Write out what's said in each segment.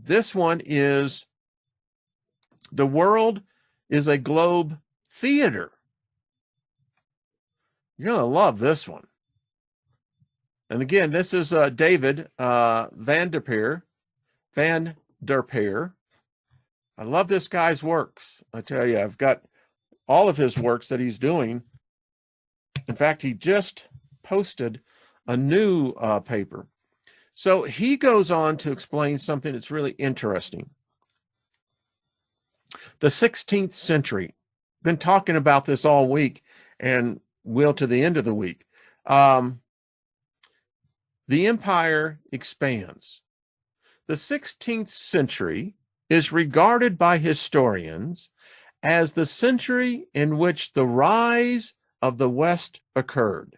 This one is The World is a Globe Theater. You're going to love this one. And again, this is David Vanderper. I love this guy's works. I tell you, I've got all of his works that he's doing. In fact, he just posted a new paper. So he goes on to explain something that's really interesting. The 16th century. Been talking about this all week and will to the end of the week. The empire expands. The 16th century is regarded by historians as the century in which the rise of the West occurred.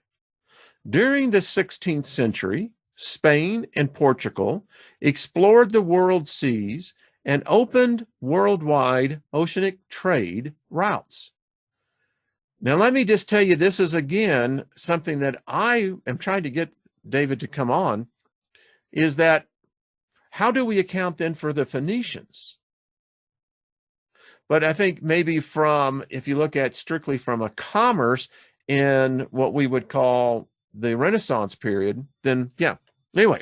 During the 16th century, Spain and Portugal explored the world seas and opened worldwide oceanic trade routes. Now, let me just tell you, this is again something that I am trying to get David to come on, is that how do we account then for the Phoenicians? But I think maybe from, if you look at strictly from a commerce in what we would call the Renaissance period, then yeah. Anyway,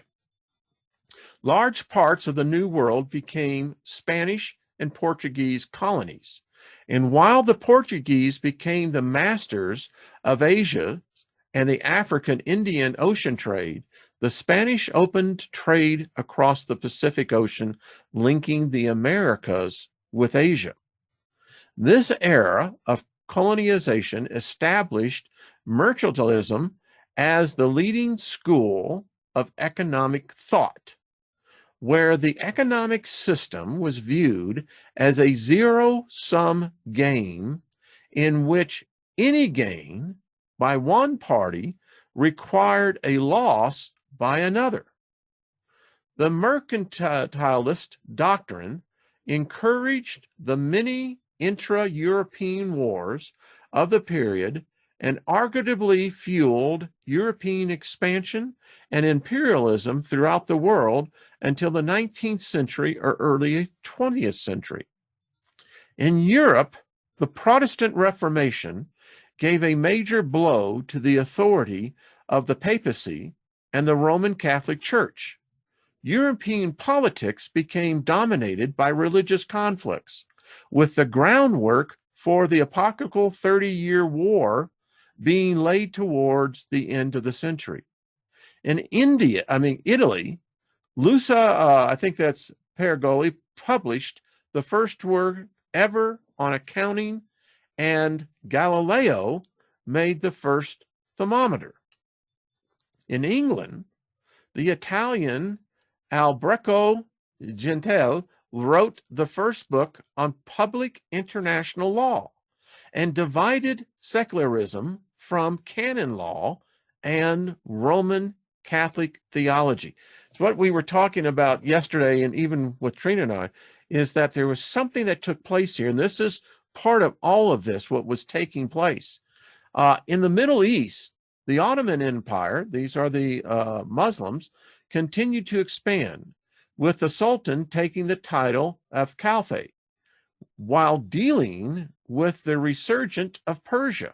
large parts of the New World became Spanish and Portuguese colonies. And while the Portuguese became the masters of Asia and the African Indian Ocean trade, the Spanish opened trade across the Pacific Ocean, linking the Americas with Asia. This era of colonization established mercantilism as the leading school of economic thought, where the economic system was viewed as a zero-sum game in which any gain by one party required a loss by another. The mercantilist doctrine encouraged the many intra-European wars of the period and arguably fueled European expansion and imperialism throughout the world until the 19th century or early 20th century. In Europe, the Protestant Reformation gave a major blow to the authority of the papacy and the Roman Catholic Church. European politics became dominated by religious conflicts, with the groundwork for the epochal 30-year war being laid towards the end of the century. In Italy, Luca, I think that's Pacioli, published the first work ever on accounting, and Galileo made the first thermometer. In England, the Italian Alberico Gentili wrote the first book on public international law and divided secularism from canon law and Roman Catholic theology. It's what we were talking about yesterday, and even with Trina and I, is that there was something that took place here, and this is part of all of this, what was taking place. In the Middle East, the Ottoman Empire, these are the Muslims, continued to expand, with the Sultan taking the title of Caliph, while dealing with the resurgent of Persia.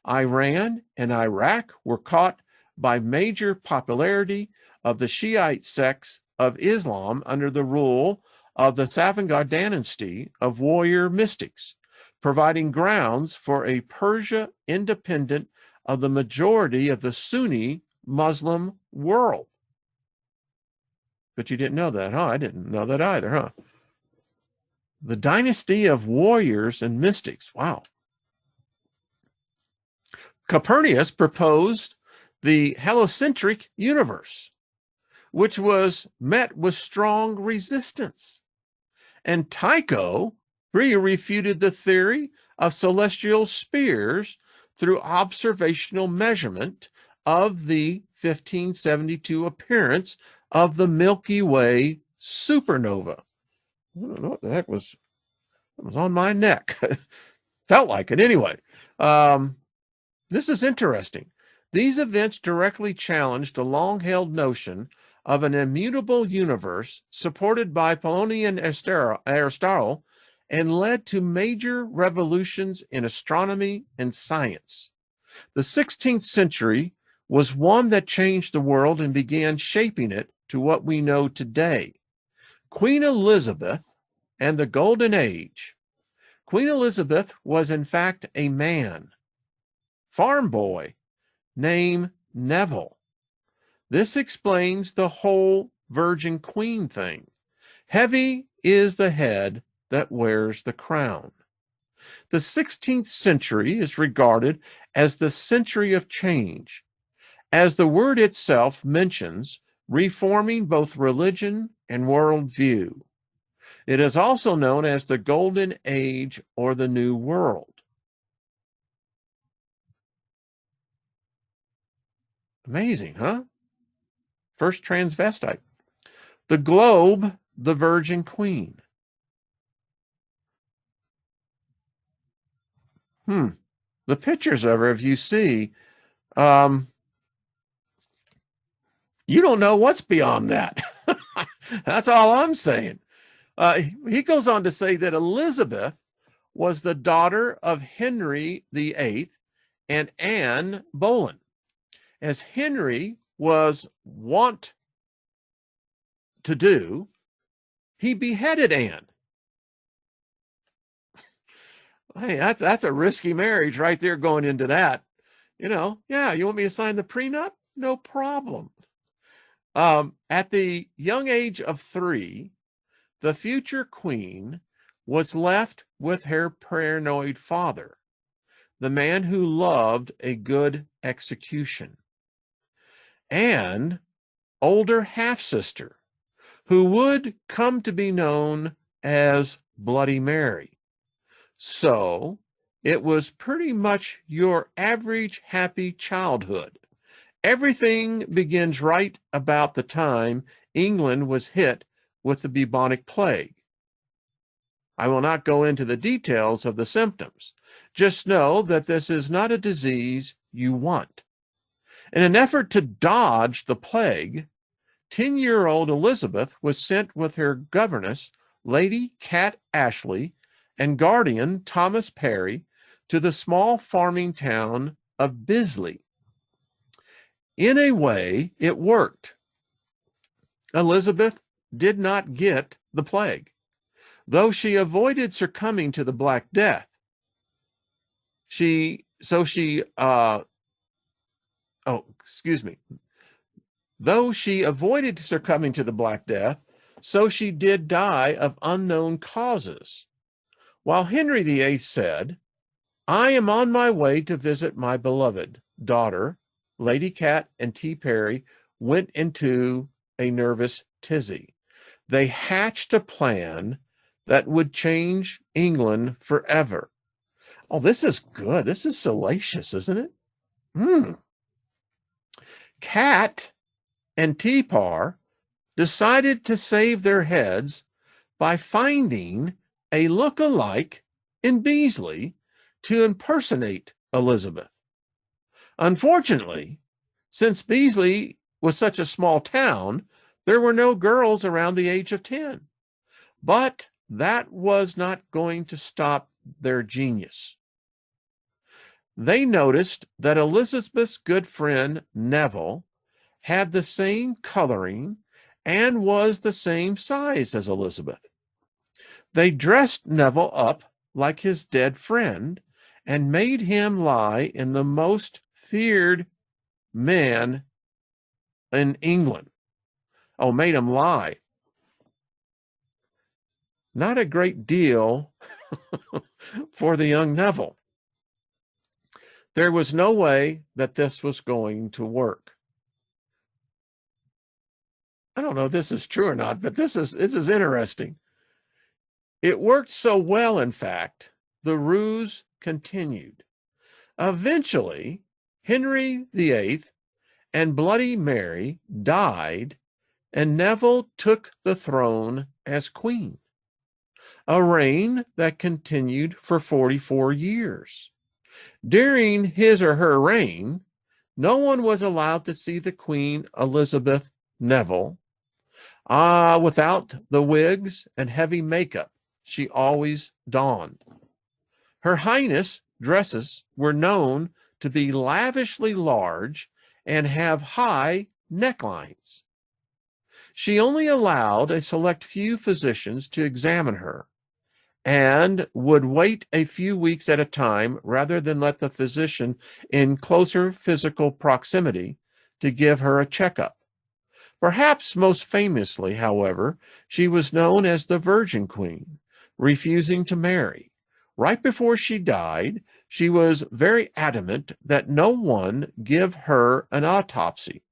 Iran and Iraq were caught by major popularity of the Shiite sects of Islam under the rule of the Safavid dynasty of warrior mystics, providing grounds for a Persia independent of the majority of the Sunni Muslim world. But you didn't know that, huh? I didn't know that either, huh? The dynasty of warriors and mystics. Wow. Copernicus proposed the heliocentric universe, which was met with strong resistance. And Tycho Brahe refuted the theory of celestial spheres through observational measurement of the 1572 appearance of the Milky Way supernova. I don't know what the heck was on my neck. Felt like it anyway. This is interesting. These events directly challenged the long-held notion of an immutable universe supported by Ptolemy and Aristotle, and led to major revolutions in astronomy and science. The 16th century was one that changed the world and began shaping it to what we know today. Queen Elizabeth and the Golden Age. Queen Elizabeth was in fact a man, farm boy, named Neville. This explains the whole Virgin Queen thing. Heavy is the head that wears the crown. The 16th century is regarded as the century of change, as the word itself mentions, reforming both religion and worldview. It is also known as the Golden Age or the New World. Amazing, huh? First transvestite. The globe, the Virgin Queen. The pictures of her, if you see, you don't know what's beyond that. That's all I'm saying. He goes on to say that Elizabeth was the daughter of Henry VIII and Anne Boleyn. As Henry was wont to do, he beheaded Anne. Hey, that's a risky marriage right there going into that. You know, yeah, you want me to sign the prenup? No problem. At the young age of 3, the future queen was left with her paranoid father, the man who loved a good execution, and older half-sister, who would come to be known as Bloody Mary. So it was pretty much your average happy childhood. Everything begins right about the time England was hit with the bubonic plague. I will not go into the details of the symptoms. Just know that this is not a disease you want. In an effort to dodge the plague, 10-year-old Elizabeth was sent with her governess, Lady Cat Ashley, and guardian Thomas Parry to the small farming town of Bisley. In a way, it worked. Elizabeth did not get the plague, though she avoided succumbing to the Black Death. Though she avoided succumbing to the Black Death, so she did die of unknown causes. While Henry VIII said, "I am on my way to visit my beloved daughter," Lady Cat and T. Parry went into a nervous tizzy. They hatched a plan that would change England forever. Oh, this is good. This is salacious, isn't it? Cat and T-Par decided to save their heads by finding a look-alike in Beasley to impersonate Elizabeth. Unfortunately, since Beasley was such a small town, there were no girls around the age of 10. But that was not going to stop their genius. They noticed that Elizabeth's good friend Neville had the same coloring and was the same size as Elizabeth. They dressed Neville up like his dead friend and made him lie in the most feared man in England. Oh, made him lie. Not a great deal for the young Neville. There was no way that this was going to work. I don't know if this is true or not, but this is interesting. It worked so well, in fact, the ruse continued. Eventually, Henry VIII and Bloody Mary died, and Neville took the throne as queen, a reign that continued for 44 years. During his or her reign, no one was allowed to see the Queen Elizabeth Neville, without the wigs and heavy makeup she always donned. Her Highness dresses were known to be lavishly large and have high necklines. She only allowed a select few physicians to examine her and would wait a few weeks at a time rather than let the physician in closer physical proximity to give her a checkup. Perhaps most famously, however, she was known as the Virgin Queen, refusing to marry. Right before she died, she was very adamant that no one give her an autopsy.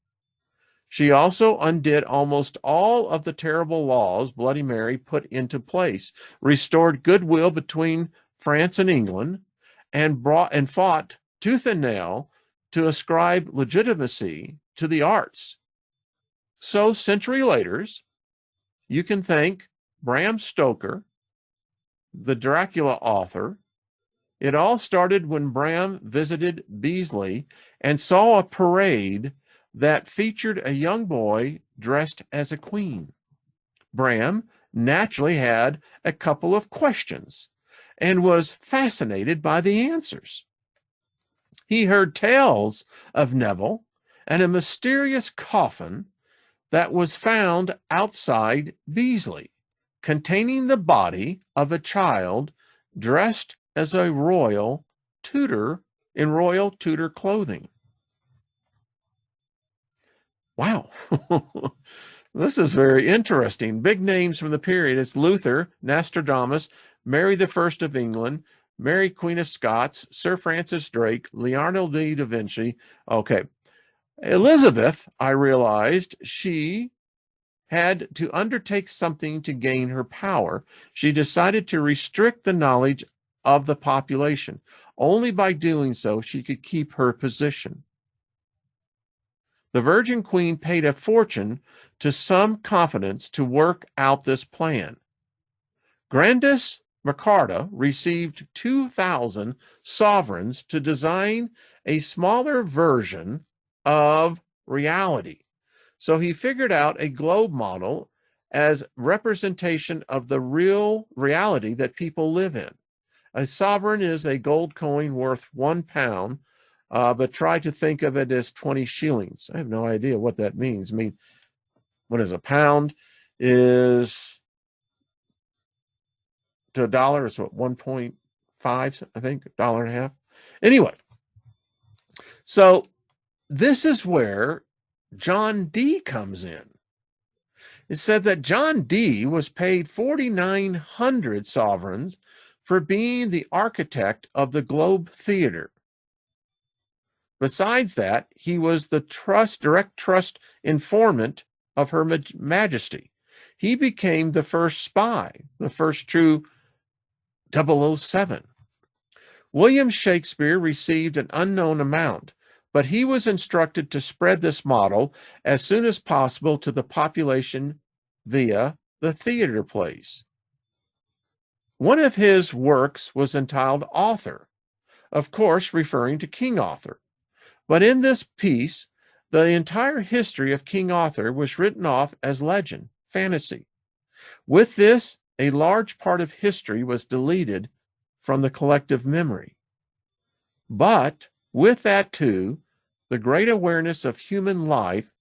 She also undid almost all of the terrible laws Bloody Mary put into place, restored goodwill between France and England, and fought tooth and nail to ascribe legitimacy to the arts. So, century later, you can thank Bram Stoker, the Dracula author. It all started when Bram visited Beasley and saw a parade that featured a young boy dressed as a queen. Bram naturally had a couple of questions and was fascinated by the answers. He heard tales of Neville and a mysterious coffin that was found outside Beasley, containing the body of a child dressed as a royal Tudor in royal Tudor clothing. Wow. This is very interesting. Big names from the period. It's Luther, Nostradamus, Mary I of England, Mary Queen of Scots, Sir Francis Drake, Leonardo da Vinci. Okay. Elizabeth, I realized she had to undertake something to gain her power. She decided to restrict the knowledge of the population. Only by doing so, she could keep her position. The Virgin Queen paid a fortune to some confidence to work out this plan. Grandis Mercator received 2,000 sovereigns to design a smaller version of reality. So he figured out a globe model as representation of the real reality that people live in. A sovereign is a gold coin worth £1, but try to think of it as 20 shillings. I have no idea what that means. I mean, what is a pound? Is to a dollar is what, 1.5, I think, $1.50. Anyway, so this is where John Dee comes in. It said that John Dee was paid 4,900 sovereigns for being the architect of the Globe Theater. Besides that, he was the direct trust informant of Her Majesty. He became the first spy, the first true 007. William Shakespeare received an unknown amount, but he was instructed to spread this model as soon as possible to the population via the theater plays. One of his works was entitled Author, of course referring to King Arthur. But in this piece, the entire history of King Arthur was written off as legend, fantasy. With this, a large part of history was deleted from the collective memory. But with that too, the great awareness of human life,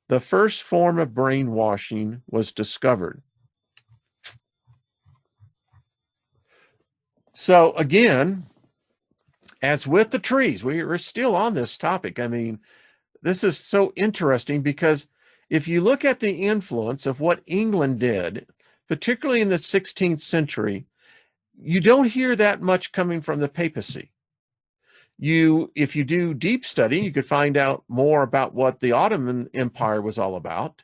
the first form of brainwashing was discovered. So again, as with the trees, we're still on this topic. I mean, this is so interesting because if you look at the influence of what England did, particularly in the 16th century, you don't hear that much coming from the papacy. If you do deep study, you could find out more about what the Ottoman Empire was all about.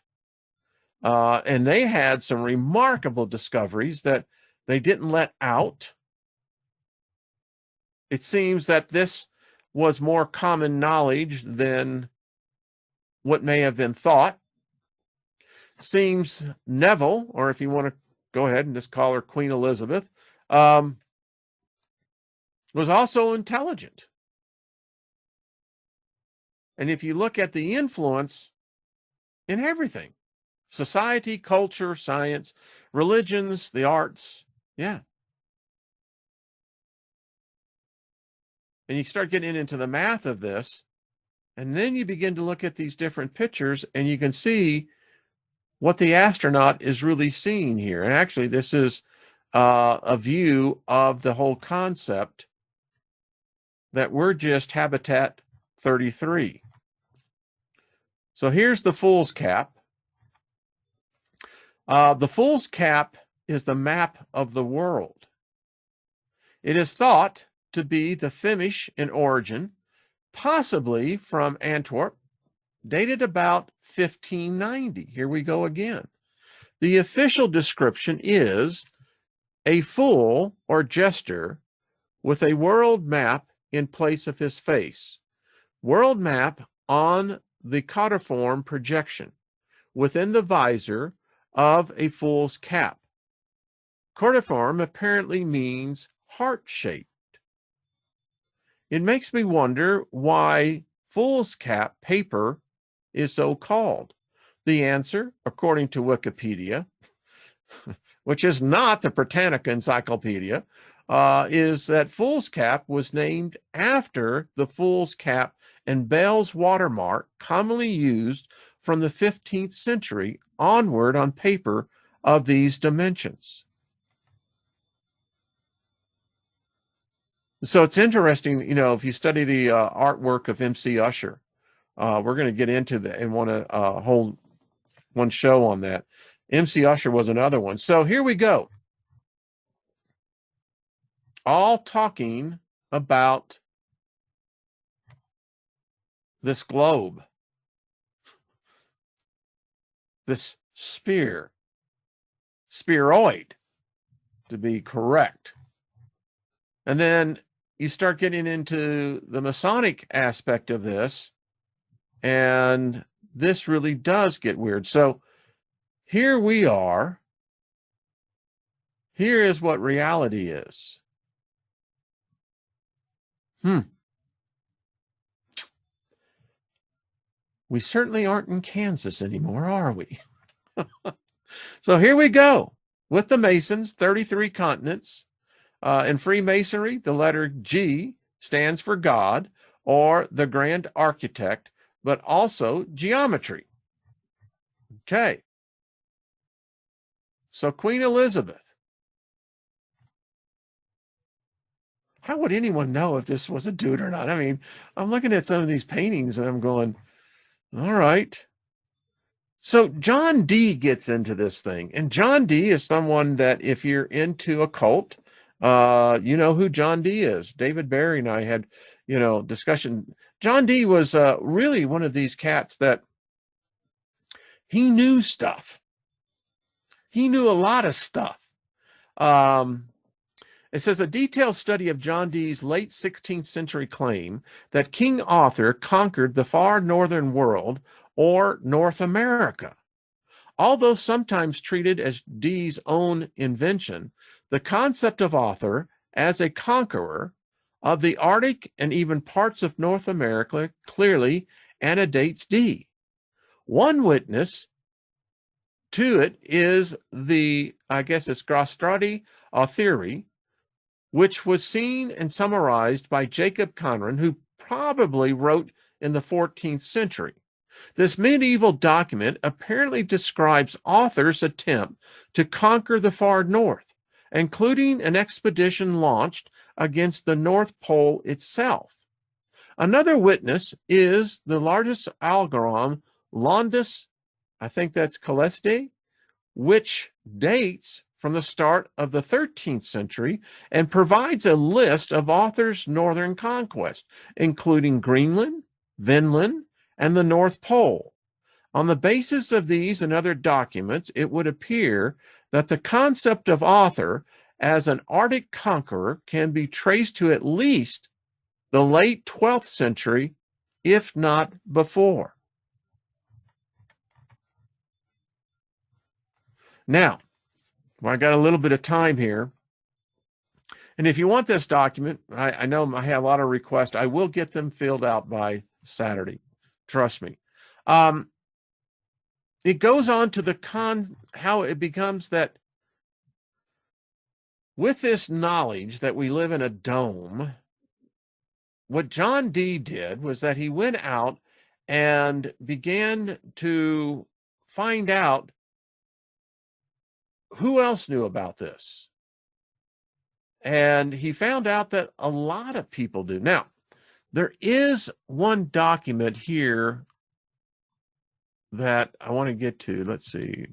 And they had some remarkable discoveries that they didn't let out. It seems that this was more common knowledge than what may have been thought. Seems Neville, or if you want to go ahead and just call her Queen Elizabeth, was also intelligent. And if you look at the influence in everything. Society, culture, science, religions, the arts. Yeah. And you start getting into the math of this, and then you begin to look at these different pictures, and you can see what the astronaut is really seeing here. And actually, this is a view of the whole concept that we're just habitat 33. So here's the fool's cap. The fool's cap is the map of the world. It is thought to be the Flemish in origin, possibly from Antwerp, dated about 1590. Here we go again. The official description is a fool or jester with a world map in place of his face. World map on the coteiform projection within the visor of a fool's cap. Coteiform apparently means heart-shaped. It makes me wonder why fool's cap paper is so called. The answer, according to Wikipedia, which is not the Britannica Encyclopedia, is that fool's cap was named after the fool's cap and Bell's watermark commonly used from the 15th century onward on paper of these dimensions. So it's interesting, you know, if you study the artwork of M.C. Usher, we're going to get into that and want to hold one show on that. M.C. Usher was another one. So here we go. All talking about this globe, this sphere, spheroid, to be correct. And then you start getting into the Masonic aspect of this, and this really does get weird. So here we are. Here is what reality is. We certainly aren't in Kansas anymore, are we? So here we go with the Masons, 33 continents. In Freemasonry, the letter G stands for God or the Grand Architect, but also geometry. Okay. So Queen Elizabeth. How would anyone know if this was a dude or not? I mean, I'm looking at some of these paintings and I'm going, all right. So John Dee gets into this thing. And John Dee is someone that if you're into a cult, you know who John Dee is. David Barry and I had, you know, discussion. John Dee was really one of these cats that he knew stuff. He knew a lot of stuff. It says a detailed study of John Dee's late 16th century claim that King Arthur conquered the far northern world or North America. Although sometimes treated as Dee's own invention, the concept of Arthur as a conqueror of the Arctic and even parts of North America clearly antedates Dee. One witness to it is the, I guess it's Grostrati theory, which was seen and summarized by Jacob Conran, who probably wrote in the 14th century. This medieval document apparently describes Arthur's attempt to conquer the far north, including an expedition launched against the North Pole itself. Another witness is the largest algorithm, Londus, I think that's Caleste, which dates from the start of the 13th century and provides a list of Arthur's northern conquest, including Greenland, Vinland, and the North Pole. On the basis of these and other documents, it would appear that the concept of Arthur as an Arctic conqueror can be traced to at least the late 12th century, if not before. Now, I got a little bit of time here. And if you want this document, I know I have a lot of requests. I will get them filled out by Saturday. Trust me. it goes on to how it becomes that with this knowledge that we live in a dome, what John Dee did was that he went out and began to find out who else knew about this. And he found out that a lot of people do. Now, there is one document here that I want to get to. Let's see.